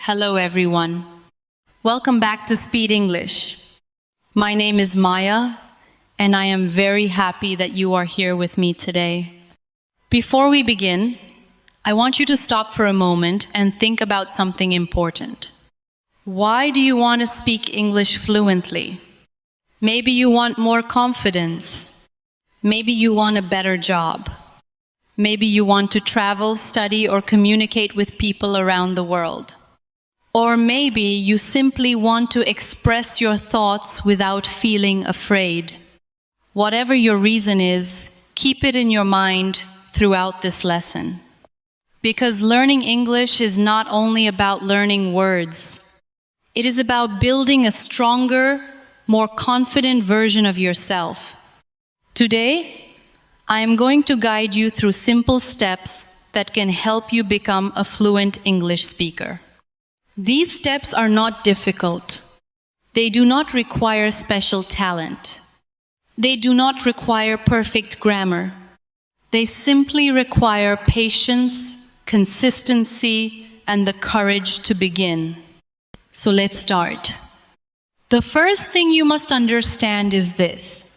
Hello everyone. Welcome back to Speed English. My name is Maya, and I am very happy that you are here with me today. Before we begin, I want you to stop for a moment and think about something important. Why do you want to speak English fluently? Maybe you want more confidence. Maybe you want a better job. Maybe you want to travel, study, or communicate with people around the world. Or maybe you simply want to express your thoughts without feeling afraid. Whatever your reason is, keep it in your mind throughout this lesson. Because learning English is not only about learning words. It is about building a stronger, more confident version of yourself. Today, I am going to guide you through simple steps that can help you become a fluent English speaker. These steps are not difficult. They do not require special talent. They do not require perfect grammar. They simply require patience, consistency, and the courage to begin. So let's start. The first thing you must understand is this.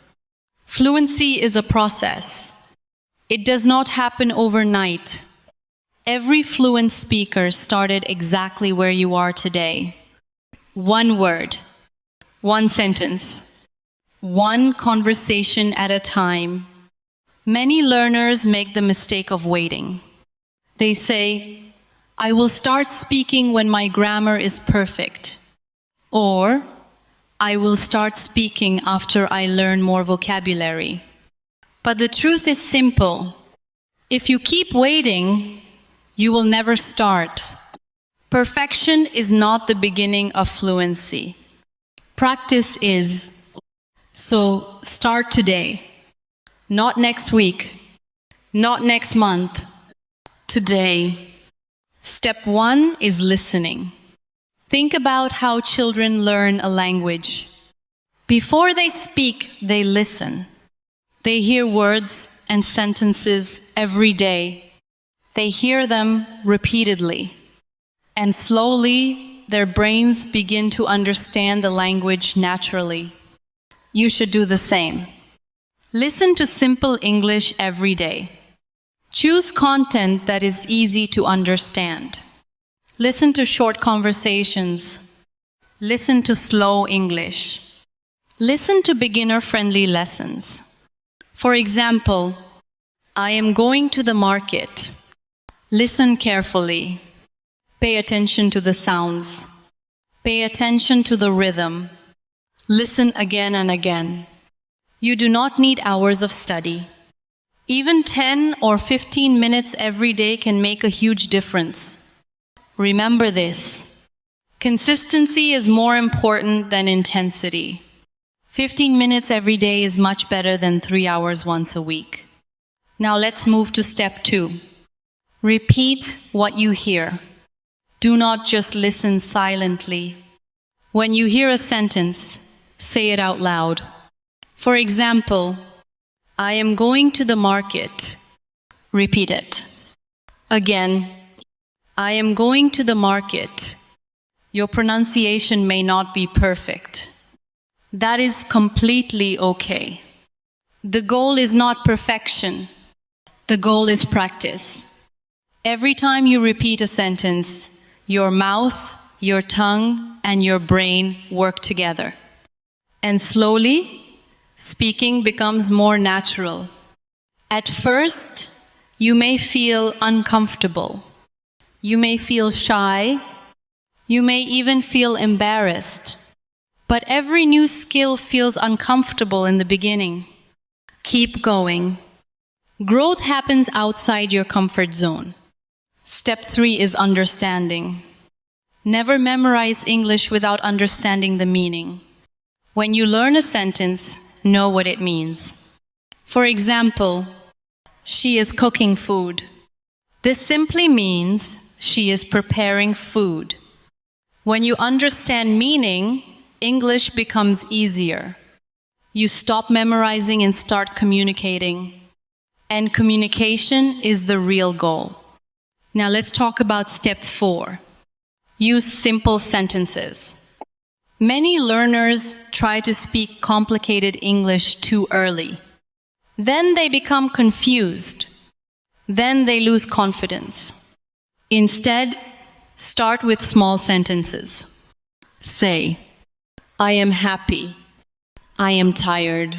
Fluency is a process. It does not happen overnight. Every fluent speaker started exactly where you are today. One word, one sentence, one conversation at a time. Many learners make the mistake of waiting. They say, I will start speaking when my grammar is perfect. Or, I will start speaking after I learn more vocabulary. But the truth is simple. If you keep waiting, you will never start. Perfection is not the beginning of fluency. Practice is. So start today. Not next week. Not next month. Today. Step 1 is listening. Think about how children learn a language. Before they speak, they listen. They hear words and sentences every day. They hear them repeatedly. And slowly, their brains begin to understand the language naturally. You should do the same. Listen to simple English every day. Choose content that is easy to understand. Listen to short conversations. Listen to slow English. Listen to beginner-friendly lessons. For example, I am going to the market. Listen carefully. Pay attention to the sounds. Pay attention to the rhythm. Listen again and again. You do not need hours of study. Even 10 or 15 minutes every day can make a huge difference. Remember this. Consistency is more important than intensity. 15 minutes every day is much better than 3 hours once a week. Now let's move to step 2. Repeat what you hear. Do not just listen silently. When you hear a sentence, say it out loud. For example, I am going to the market. Repeat it. Again, I am going to the market. Your pronunciation may not be perfect. That is completely okay. The goal is not perfection. The goal is practice. Every time you repeat a sentence, your mouth, your tongue, and your brain work together. And slowly, speaking becomes more natural. At first, you may feel uncomfortable. You may feel shy. You may even feel embarrassed. But every new skill feels uncomfortable in the beginning. Keep going. Growth happens outside your comfort zone. Step 3 is understanding. Never memorize English without understanding the meaning. When you learn a sentence, know what it means. For example, she is cooking food. This simply means she is preparing food. When you understand meaning, English becomes easier. You stop memorizing and start communicating. And communication is the real goal. Now let's talk about step 4. Use simple sentences. Many learners try to speak complicated English too early. Then they become confused. Then they lose confidence. Instead, start with small sentences. Say, I am happy. I am tired.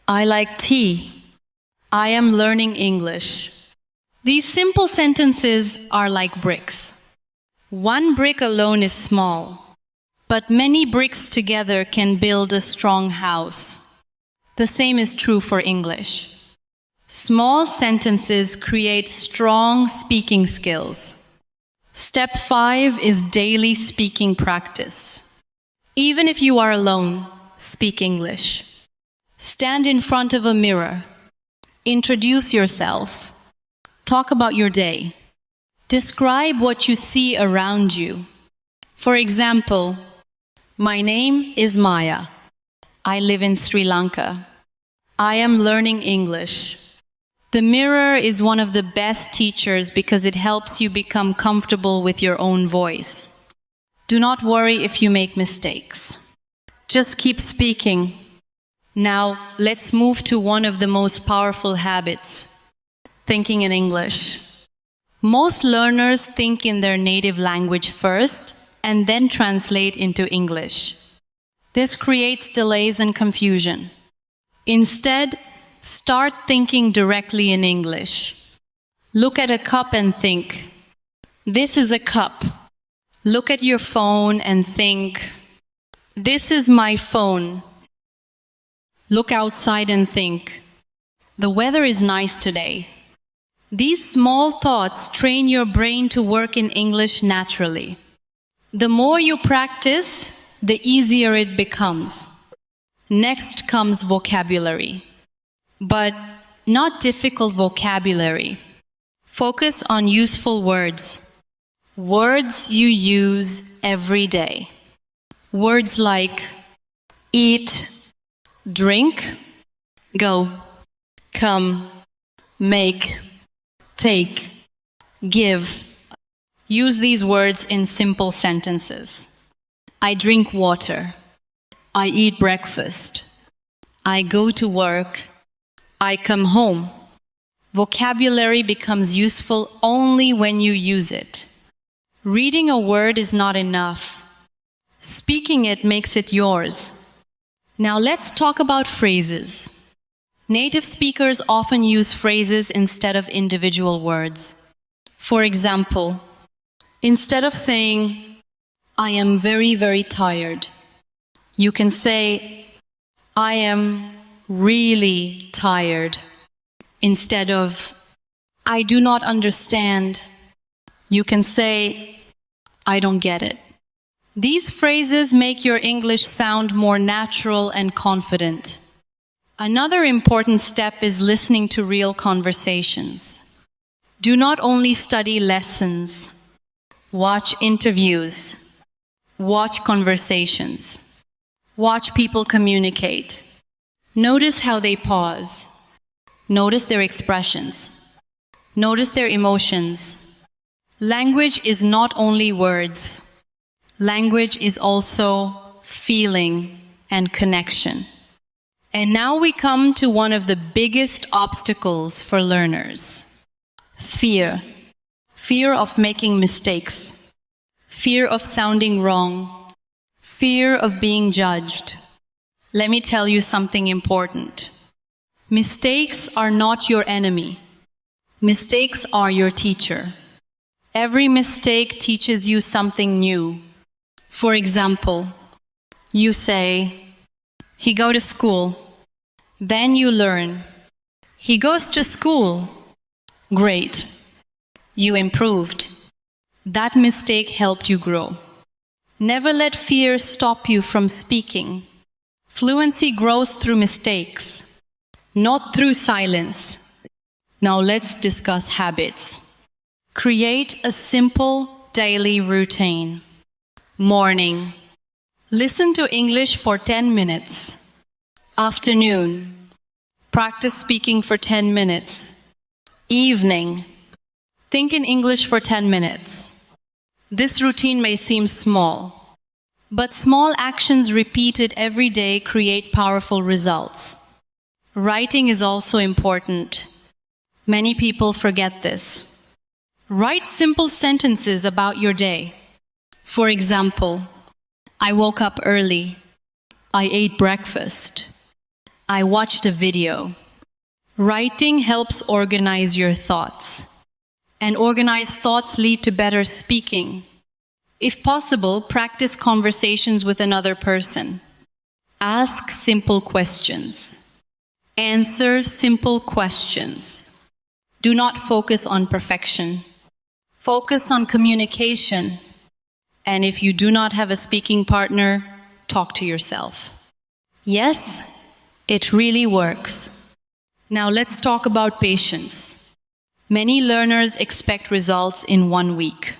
I like tea. I am learning English. These simple sentences are like bricks. One brick alone is small, but many bricks together can build a strong house. The same is true for English. Small sentences create strong speaking skills. Step 5 is daily speaking practice. Even if you are alone, speak English. Stand in front of a mirror. Introduce yourself. Talk about your day. Describe what you see around you. For example, my name is Maya. I live in Sri Lanka. I am learning English. The mirror is one of the best teachers because it helps you become comfortable with your own voice. Do not worry if you make mistakes. Just keep speaking. Now, let's move to one of the most powerful habits, thinking in English. Most learners think in their native language first and then translate into English. This creates delays and confusion. Instead, start thinking directly in English. Look at a cup and think, this is a cup. Look at your phone and think, this is my phone. Look outside and think, the weather is nice today. These small thoughts train your brain to work in English naturally. The more you practice, the easier it becomes. Next comes vocabulary. But not difficult vocabulary. Focus on useful words. Words you use every day. Words like eat, drink, go, come, make, take, give. Use these words in simple sentences. I drink water. I eat breakfast. I go to work. I come home. Vocabulary becomes useful only when you use it. Reading a word is not enough. Speaking it makes it yours. Now let's talk about phrases. Native speakers often use phrases instead of individual words. For example, instead of saying, I am very, very tired, you can say, I am really tired. Instead of, I do not understand, you can say, I don't get it. These phrases make your English sound more natural and confident. Another important step is listening to real conversations. Do not only study lessons. Watch interviews. Watch conversations. Watch people communicate. Notice how they pause. Notice their expressions. Notice their emotions. Language is not only words. Language is also feeling and connection. And now we come to one of the biggest obstacles for learners. Fear. Fear of making mistakes. Fear of sounding wrong. Fear of being judged. Let me tell you something important. Mistakes are not your enemy. Mistakes are your teacher. Every mistake teaches you something new. For example, you say, he go to school. Then you learn. He goes to school. Great. You improved. That mistake helped you grow. Never let fear stop you from speaking. Fluency grows through mistakes, not through silence. Now let's discuss habits. Create a simple daily routine. Morning. Listen to English for 10 minutes. Afternoon. Practice speaking for 10 minutes. Evening. Think in English for 10 minutes. This routine may seem small, but small actions repeated every day create powerful results. Writing is also important. Many people forget this. Write simple sentences about your day. For example, I woke up early. I ate breakfast. I watched a video. Writing helps organize your thoughts. And organized thoughts lead to better speaking. If possible, practice conversations with another person. Ask simple questions. Answer simple questions. Do not focus on perfection. Focus on communication. And if you do not have a speaking partner, talk to yourself. Yes, it really works. Now let's talk about patience. Many learners expect results in 1 week.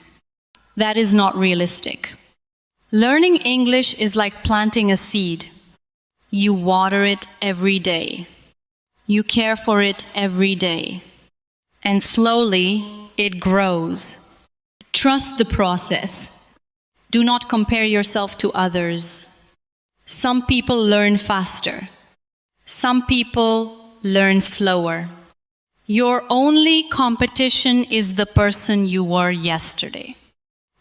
That is not realistic. Learning English is like planting a seed. You water it every day. You care for it every day. And slowly, it grows. Trust the process. Do not compare yourself to others. Some people learn faster. Some people learn slower. Your only competition is the person you were yesterday.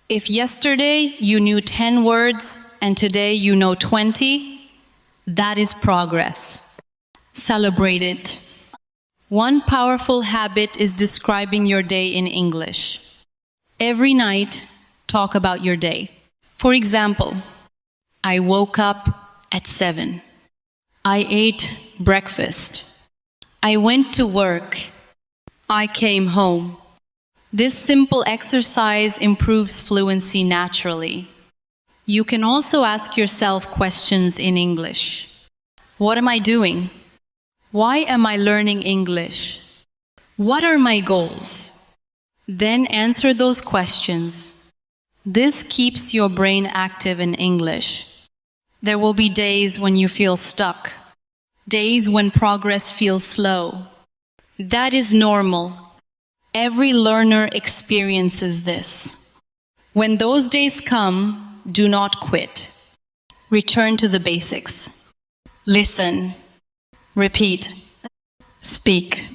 If yesterday you knew 10 words and today you know 20, that is progress. Celebrate it. One powerful habit is describing your day in English. Every night, talk about your day. For example, I woke up at 7. I ate breakfast. I went to work. I came home. This simple exercise improves fluency naturally. You can also ask yourself questions in English. What am I doing? Why am I learning English? What are my goals? Then answer those questions. This keeps your brain active in English. There will be days when you feel stuck, days when progress feels slow. That is normal. Every learner experiences this. When those days come, do not quit. Return to the basics. Listen, repeat, speak,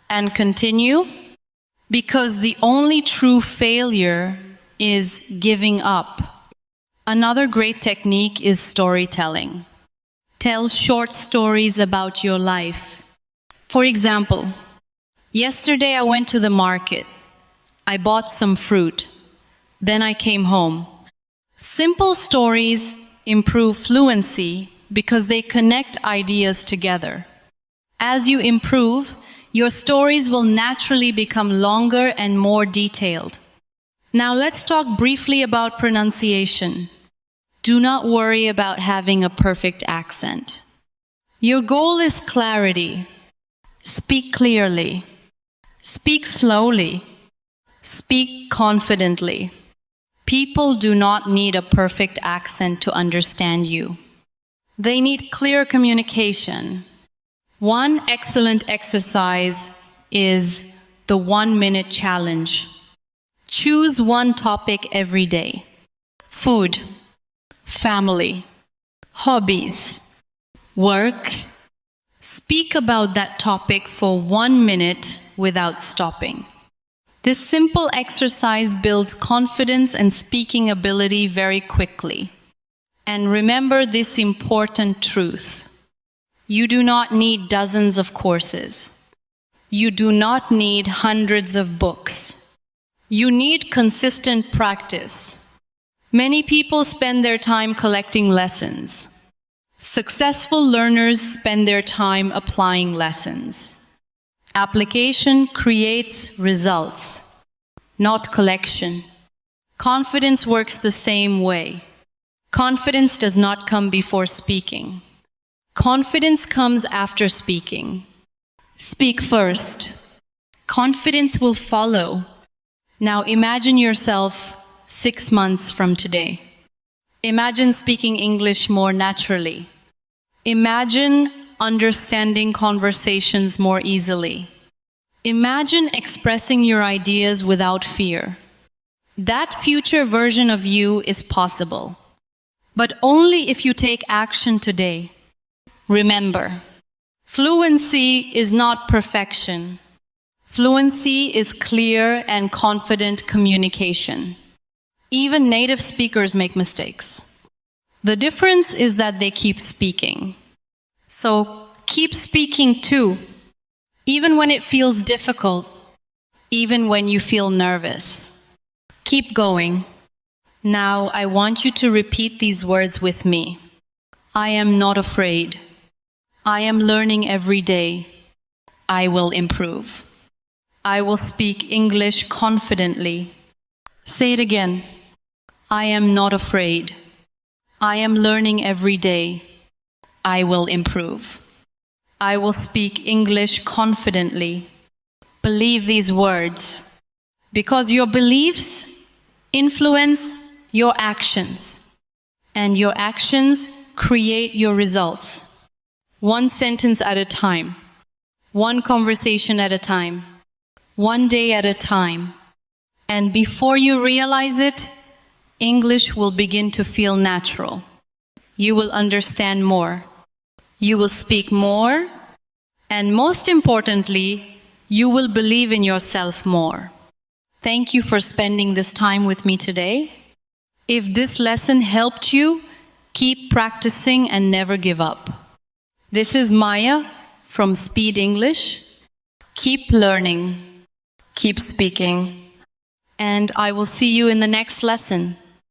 and continue, because the only true failure is giving up. Another great technique is storytelling. Tell short stories about your life. For example, yesterday I went to the market. I bought some fruit. Then I came home. Simple stories improve fluency because they connect ideas together. As you improve, your stories will naturally become longer and more detailed. Now let's talk briefly about pronunciation. Do not worry about having a perfect accent. Your goal is clarity. Speak clearly. Speak slowly. Speak confidently. People do not need a perfect accent to understand you. They need clear communication. One excellent exercise is the 1-minute challenge. Choose one topic every day. Food, family, hobbies, work. Speak about that topic for 1 minute without stopping. This simple exercise builds confidence and speaking ability very quickly. And remember this important truth. You do not need dozens of courses. You do not need hundreds of books. You need consistent practice. Many people spend their time collecting lessons. Successful learners spend their time applying lessons. Application creates results, not collection. Confidence works the same way. Confidence does not come before speaking. Confidence comes after speaking. Speak first. Confidence will follow. Now imagine yourself 6 months from today. Imagine speaking English more naturally. Imagine understanding conversations more easily. Imagine expressing your ideas without fear. That future version of you is possible, but only if you take action today. Remember, fluency is not perfection. Fluency is clear and confident communication. Even native speakers make mistakes. The difference is that they keep speaking. So keep speaking too, even when it feels difficult, even when you feel nervous. Keep going. Now I want you to repeat these words with me. I am not afraid. I am learning every day. I will improve. I will speak English confidently. Say it again. I am not afraid. I am learning every day. I will improve. I will speak English confidently. Believe these words, because your beliefs influence your actions, and your actions create your results. One sentence at a time, one conversation at a time, one day at a time. And before you realize it, English will begin to feel natural. You will understand more. You will speak more. And most importantly, you will believe in yourself more. Thank you for spending this time with me today. If this lesson helped you, keep practicing and never give up. This is Maya from Speed English. Keep learning, keep speaking, and I will see you in the next lesson.